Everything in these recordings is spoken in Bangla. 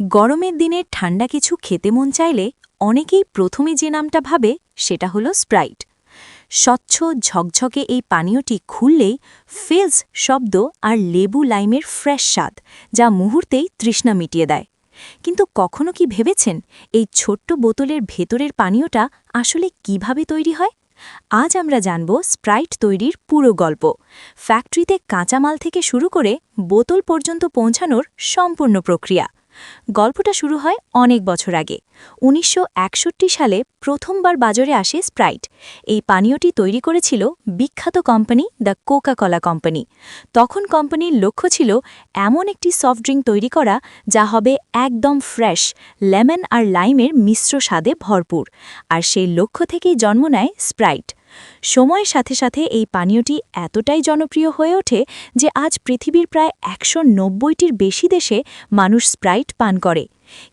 গরমের দিনে ঠান্ডা কিছু খেতে মন চাইলে অনেকেই প্রথমে যে নামটা ভাবে সেটা হলো স্প্রাইট। স্বচ্ছ ঝকঝকে এই পানীয়টি খুললেই ফিজ শব্দ আর লেবু লাইমের ফ্রেশ স্বাদ, যা মুহূর্তেই তৃষ্ণা মিটিয়ে দেয়। কিন্তু কখনো কি ভেবেছেন এই ছোট্ট বোতলের ভেতরের পানীয়টা আসলে কিভাবে তৈরি হয়? আজ আমরা জানব স্প্রাইট তৈরির পুরো গল্প, ফ্যাক্টরিতে কাঁচামাল থেকে শুরু করে বোতল পর্যন্ত পৌঁছানোর সম্পূর্ণ প্রক্রিয়া। গল্পটা শুরু হয় অনেক বছর আগে। ১৯৬১ সালে প্রথমবার বাজারে আসে স্প্রাইট। এই পানীয়টি তৈরি করেছিল বিখ্যাত company the Coca Cola company. তখন কোম্পানির লক্ষ্য ছিল এমন একটি সফট ড্রিঙ্ক তৈরি করা যা হবে একদম ফ্রেশ, লেমন আর লাইমের মিশ্র স্বাদে ভরপুর। আর সেই লক্ষ্য থেকেই জন্ম নেয় স্প্রাইট। সময়ের সাথে সাথে এই পানীয়টি এতটাই জনপ্রিয় হয়ে ওঠে যে আজ পৃথিবীর প্রায় ১৯০টির বেশি দেশে মানুষ স্প্রাইট পান করে।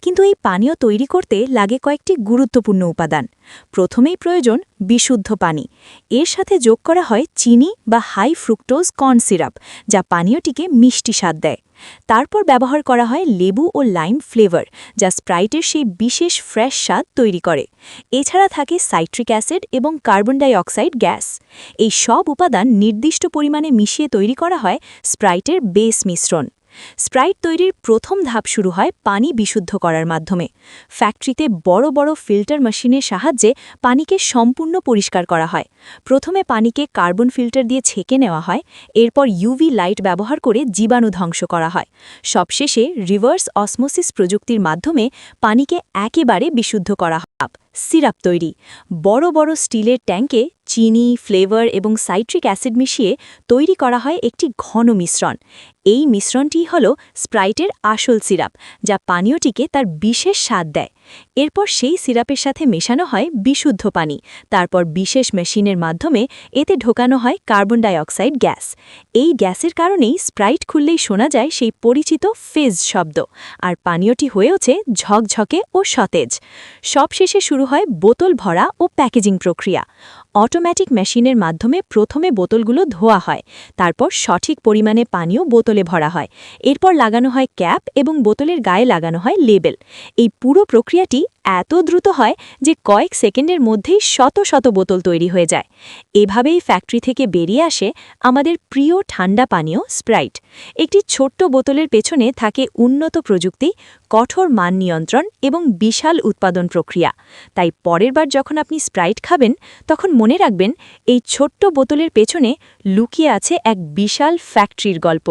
কিন্তু এই পানীয় তৈরি করতে লাগে কয়েকটি গুরুত্বপূর্ণ উপাদান। প্রথমেই প্রয়োজন বিশুদ্ধ পানি। এর সাথে যোগ করা হয় চিনি বা হাই ফ্রুক্টোজ কর্ন সিরাপ, যা পানীয়টিকে মিষ্টি স্বাদ দেয়। তারপর ব্যবহার করা হয় লেবু ও লাইম ফ্লেভার, যা স্প্রাইটের সেই বিশেষ ফ্রেশ স্বাদ তৈরি করে। এছাড়া থাকে সাইট্রিক অ্যাসিড এবং কার্বন ডাই অক্সাইড গ্যাস। এই সব উপাদান নির্দিষ্ট পরিমাণে মিশিয়ে তৈরি করা হয় স্প্রাইটের বেস মিশ্রণ। স্প্রাইট তৈরির প্রথম ধাপ শুরু হয় পানি বিশুদ্ধ করার মাধ্যমে। ফ্যাক্টরিতে বড় বড় ফিল্টার মেশিনের সাহায্যে পানিকে সম্পূর্ণ পরিষ্কার করা হয়। প্রথমে পানিকে কার্বন ফিল্টার দিয়ে ছেঁকে নেওয়া হয়, এরপর ইউভি লাইট ব্যবহার করে জীবাণু ধ্বংস করা হয়। সবশেষে রিভার্স অসমোসিস প্রযুক্তির মাধ্যমে পানিকে একেবারে বিশুদ্ধ করা হয়। সিরাপ তৈরি। বড় বড় স্টিলের ট্যাঙ্কে চিনি, ফ্লেভার এবং সাইট্রিক অ্যাসিড মিশিয়ে তৈরি করা হয় একটি ঘন মিশ্রণ। এই মিশ্রণটি হল স্প্রাইটের আসল সিরাপ, যা পানীয়টিকে তার বিশেষ স্বাদ দেয়। এরপর সেই সিরাপের সাথে মেশানো হয় বিশুদ্ধ পানি। তারপর বিশেষ মেশিনের মাধ্যমে এতে ঢোকানো হয় কার্বন ডাই অক্সাইড গ্যাস। এই গ্যাসের কারণেই স্প্রাইট খুললেই শোনা যায় সেই পরিচিত ফিজ শব্দ, আর পানীয়টি হয়ে ওঠে ঝকঝকে ও সতেজ। সবশেষে শুরু হয় বোতল ভরা ও প্যাকেজিং প্রক্রিয়া। অটোমেটিক মেশিনের মাধ্যমে প্রথমে বোতলগুলো ধোয়া হয়, তারপর সঠিক পরিমাণে পানীয় বোতলে ভরা হয়। এরপর লাগানো হয় ক্যাপ এবং বোতলের গায়ে লাগানো হয় লেবেল। এই পুরো প্রক্রিয়াটি এত দ্রুত হয় যে কয়েক সেকেন্ডের মধ্যেই শত শত বোতল তৈরি হয়ে যায়। এভাবেই ফ্যাক্টরি থেকে বেরিয়ে আসে আমাদের প্রিয় ঠান্ডা পানীয় স্প্রাইট। একটি ছোট্ট বোতলের পেছনে থাকে উন্নত প্রযুক্তি, কঠোর মান নিয়ন্ত্রণ এবং বিশাল উৎপাদন প্রক্রিয়া। তাই পরের বার যখন আপনি স্প্রাইট খাবেন, তখন মনে রাখবেন এই ছোট্ট বোতলের পেছনে লুকিয়ে আছে এক বিশাল ফ্যাক্টরির গল্প।